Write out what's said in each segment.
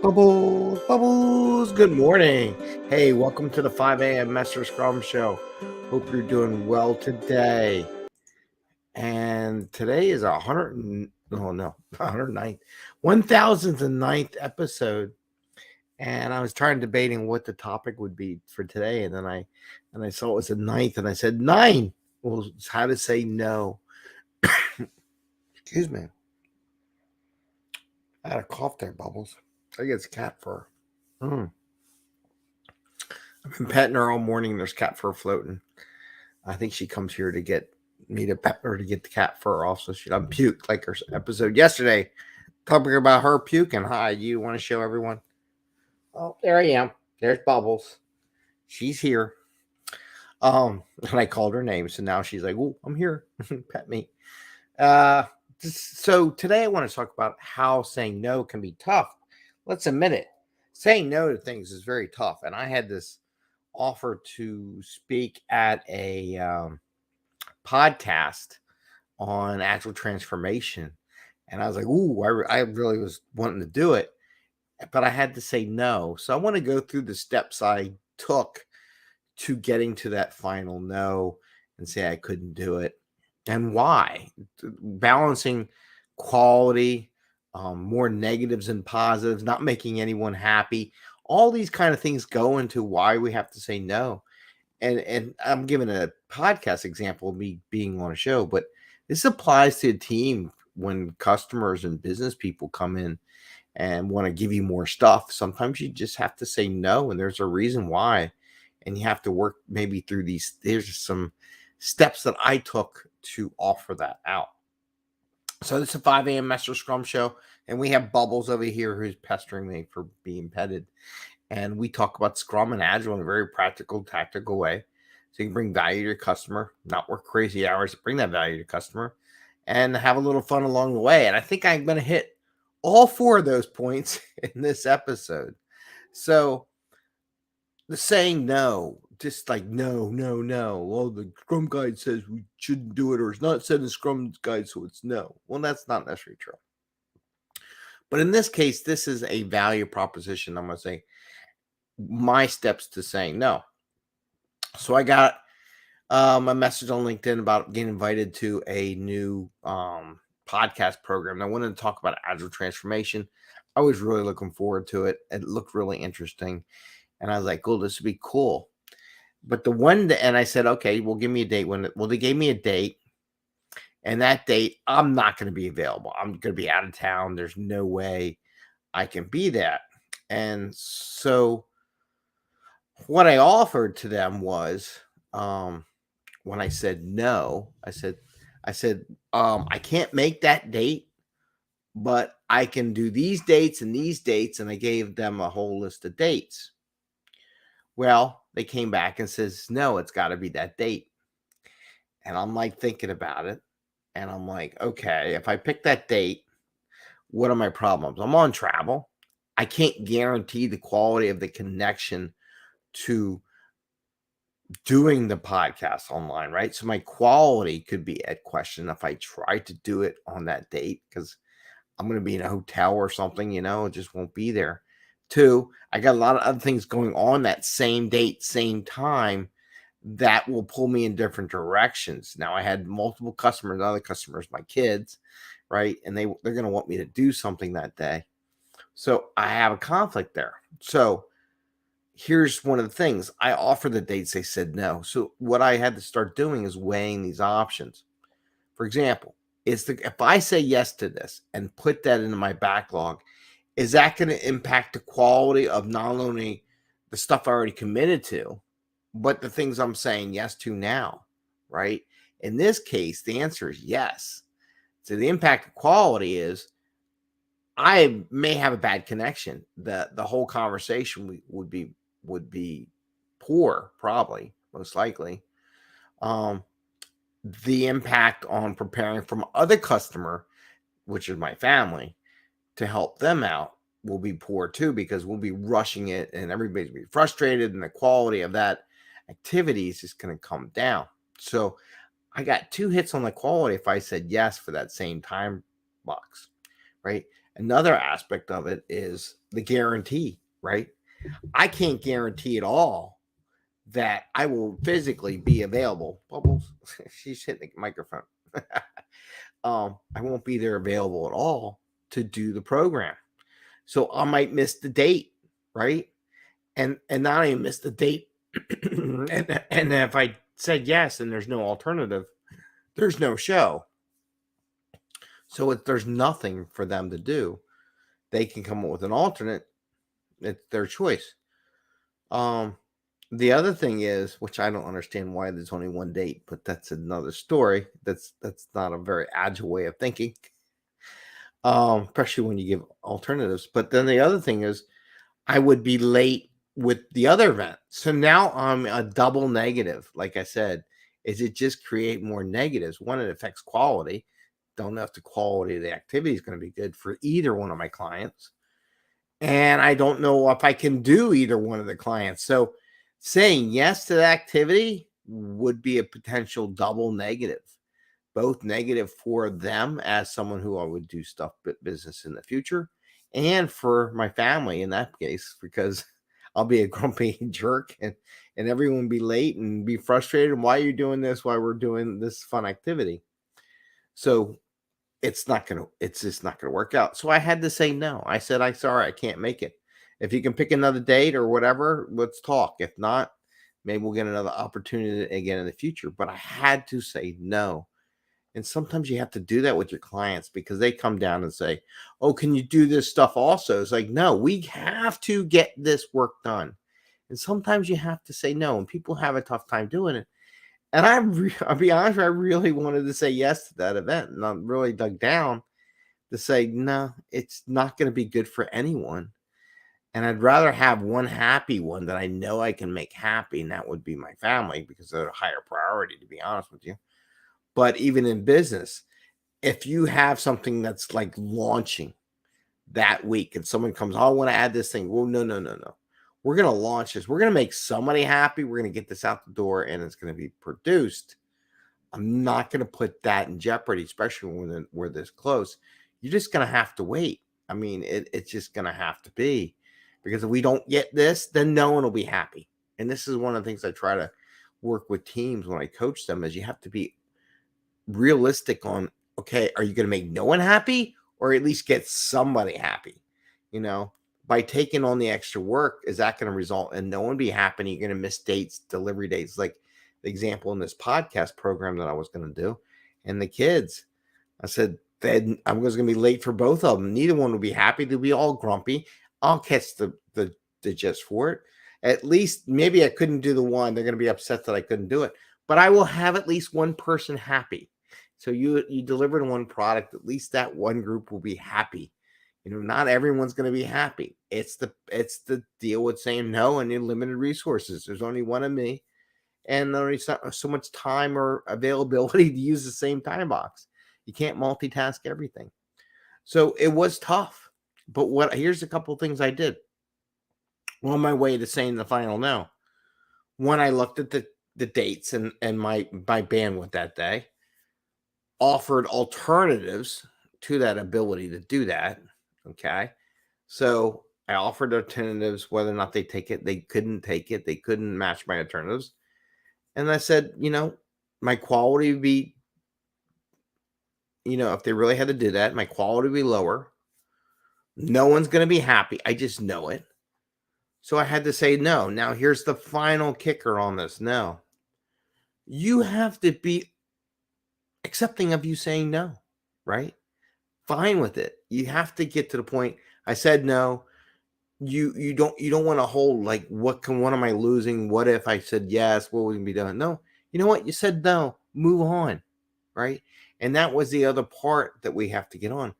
Bubbles, bubbles. Good morning. Hey, welcome to the 5 a.m. Mester Scrum Show. Hope you're doing well today. And today is 109th, 1009th episode. And I was trying debating what the topic would be for today, and then I saw it was the ninth, and I said 9. Well, it's how to say no. Excuse me. I had a cough there, Bubbles. I think it's cat fur. I've been petting her all morning. There's cat fur floating. I think she comes here to get me to pet her to get the cat fur off so she doesn't puke like her episode yesterday. Talking about her puking. Hi, you want to show everyone? Oh, there I am. There's Bubbles. She's here. And I called her name, so now she's like, "Oh, I'm here. Pet me." So today I want to talk about how saying no can be tough. Let's admit it. Saying no to things is very tough. And I had this offer to speak at a podcast on agile transformation. And I was like, ooh, I really was wanting to do it, but I had to say no. So I want to go through the steps I took to getting to that final no and say I couldn't do it and why. Balancing quality, more negatives and positives, not making anyone happy. All these kind of things go into why we have to say no. And I'm giving a podcast example of me being on a show, but this applies to a team when customers and business people come in and want to give you more stuff. Sometimes you just have to say no, and there's a reason why. And you have to work maybe through these. There's some steps that I took to offer that out. So this is a 5 a.m. Mester Scrum show, and we have Bubbles over here who's pestering me for being petted. And we talk about Scrum and Agile in a very practical, tactical way. So you can bring value to your customer, not work crazy hours to bring that value to your customer, and have a little fun along the way. And I think I'm going to hit all 4 of those points in this episode. So the saying no, just like no. Well, the Scrum guide says we shouldn't do it, or it's not said in the Scrum guide, so it's no. Well, that's not necessarily true. But in this case, this is a value proposition. I'm going to say my steps to saying no. So I got a message on LinkedIn about getting invited to a new podcast program. I wanted to talk about agile transformation. I was really looking forward to it. It looked really interesting. And I was like, cool, this would be cool. But the one day, and I said, okay, well, give me a date. Well, they gave me a date. And that date, I'm not going to be available. I'm going to be out of town. There's no way I can be that. And so what I offered to them was, when I said no, I said, I can't make that date, but I can do these dates and these dates. And I gave them a whole list of dates. Well, they came back and says, no, it's got to be that date. And I'm like thinking about it. And I'm like, okay, if I pick that date, what are my problems? I'm on travel. I can't guarantee the quality of the connection to doing the podcast online, right? So my quality could be at question if I try to do it on that date because I'm going to be in a hotel or something, it just won't be there. 2, I got a lot of other things going on that same date, same time that will pull me in different directions. Now I had multiple customers, other customers, my kids, right? And they're going to want me to do something that day. So I have a conflict there. So here's one of the things. I offer the dates, they said no. So what I had to start doing is weighing these options. For example, if I say yes to this and put that into my backlog, is that going to impact the quality of not only the stuff I already committed to, but the things I'm saying yes to now, right? In this case, the answer is yes. So the impact of quality is I may have a bad connection. The whole conversation would be poor, probably, most likely. The impact on preparing from other customer, which is my family, to help them out will be poor too, because we'll be rushing it and everybody's gonna be frustrated and the quality of that activity is just going to come down. So I got 2 hits on the quality if I said yes for that same time box, right? Another aspect of it is the guarantee, right? I can't guarantee at all that I will physically be available. Bubbles, she's hitting the microphone. I won't be there available at all to do the program. So I might miss the date, right? And not even miss the date. and if I said yes and there's no alternative, there's no show. So there's nothing for them to do. They can come up with an alternate. It's their choice. The other thing is, which I don't understand why there's only one date, but that's another story. That's not a very agile way of thinking. Especially when you give alternatives. But then the other thing is, I would be late with the other event. So now I'm a double negative. Like I said, is it just create more negatives? One, it affects quality. Don't know if the quality of the activity is going to be good for either one of my clients. And I don't know if I can do either one of the clients. So saying yes to the activity would be a potential double negative. Both negative for them as someone who I would do stuff business in the future, and for my family in that case, because I'll be a grumpy jerk and everyone be late and be frustrated. Why are you doing this? Why we're doing this fun activity? So it's just not gonna work out. So I had to say no. I said, I'm sorry, I can't make it. If you can pick another date or whatever, let's talk. If not, maybe we'll get another opportunity again in the future. But I had to say no. And sometimes you have to do that with your clients because they come down and say, oh, can you do this stuff also? It's like, no, we have to get this work done. And sometimes you have to say no, and people have a tough time doing it. And I'll be honest, I really wanted to say yes to that event. And I'm really dug down to say, no, it's not going to be good for anyone. And I'd rather have one happy one that I know I can make happy. And that would be my family because they're a higher priority, to be honest with you. But even in business, if you have something that's like launching that week and someone comes, oh, I want to add this thing. Well, no. We're going to launch this. We're going to make somebody happy. We're going to get this out the door and it's going to be produced. I'm not going to put that in jeopardy, especially when we're this close. You're just going to have to wait. I mean, it's just going to have to be, because if we don't get this, then no one will be happy. And this is one of the things I try to work with teams when I coach them, is you have to be realistic on, okay, are you going to make no one happy or at least get somebody happy? By taking on the extra work, is that going to result in no one be happy? You're going to miss dates, delivery dates, like the example in this podcast program that I was going to do. And the kids, I said, I was going to be late for both of them. Neither one will be happy. They'll be all grumpy. I'll catch the gist for it. At least maybe I couldn't do the one. They're going to be upset that I couldn't do it. But I will have at least one person happy. So you delivered one product, at least that one group will be happy. Not everyone's going to be happy. It's the deal with saying no and your limited resources. There's only one of me, and there's not so much time or availability to use the same time box. You can't multitask everything. So it was tough. But here's a couple of things I did on my way to saying the final no. When I looked at the dates and my bandwidth that day, offered alternatives to that ability to do that. Okay. So I offered alternatives, whether or not they take it. They couldn't take it. They couldn't match my alternatives. And I said, my quality would be, if they really had to do that, my quality would be lower. No one's going to be happy. I just know it. So I had to say no. Now here's the final kicker on this. No. You have to be accepting of you saying no, right? Fine with it. You have to get to the point. I said no. You don't want to hold like, what am I losing? What if I said yes? What would be done? No. You know what? You said no. Move on, right? And that was the other part that we have to get on.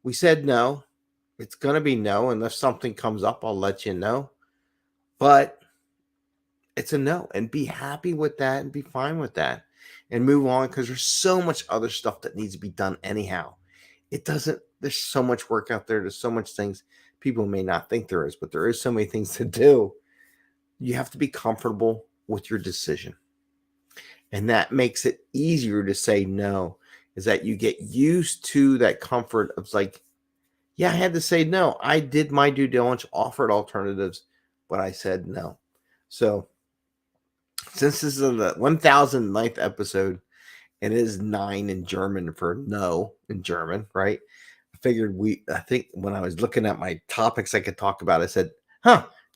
We said no. It's gonna be no. Unless something comes up, I'll let you know. But it's a no, and be happy with that and be fine with that and move on, because there's so much other stuff that needs to be done anyhow. There's so much work out there. There's so much things people may not think there is, but there is so many things to do. You have to be comfortable with your decision. And that makes it easier to say no, is that you get used to that comfort of like, Yeah, I had to say no. I did my due diligence, offered alternatives, but I said no. So since this is the 1009th episode, and it is nine in German for no in German, right? I think when I was looking at my topics I could talk about, I said,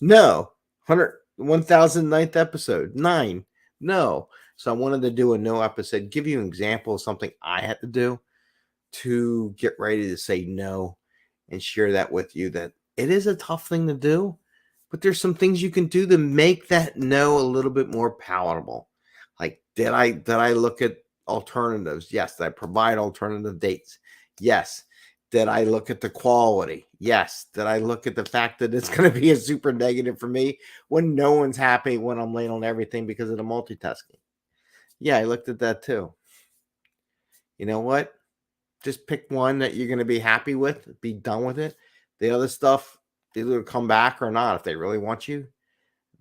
no, 1009th episode, nine, no. So I wanted to do a no episode, give you an example of something I had to do to get ready to say no and share that with you, that it is a tough thing to do, but there's some things you can do to make that no a little bit more palatable. Like, did I look at alternatives? Yes. Did I provide alternative dates? Yes. Did I look at the quality? Yes. Did I look at the fact that it's going to be a super negative for me when no one's happy when I'm late on everything because of the multitasking? Yeah, I looked at that too. You know what? Just pick one that you're going to be happy with, be done with it. The other stuff, either come back or not. If they really want you,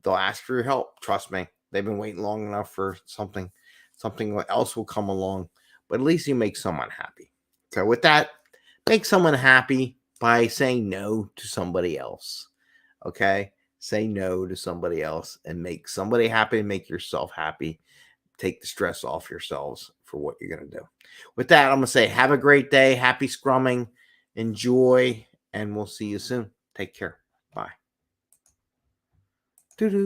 they'll ask for your help. Trust me. They've been waiting long enough for something. Something else will come along. But at least you make someone happy. So with that, make someone happy by saying no to somebody else. Okay? Say no to somebody else and make somebody happy and make yourself happy. Take the stress off yourselves for what you're going to do. With that, I'm going to say have a great day. Happy scrumming. Enjoy. And we'll see you soon. Take care. Bye. Doo-doo.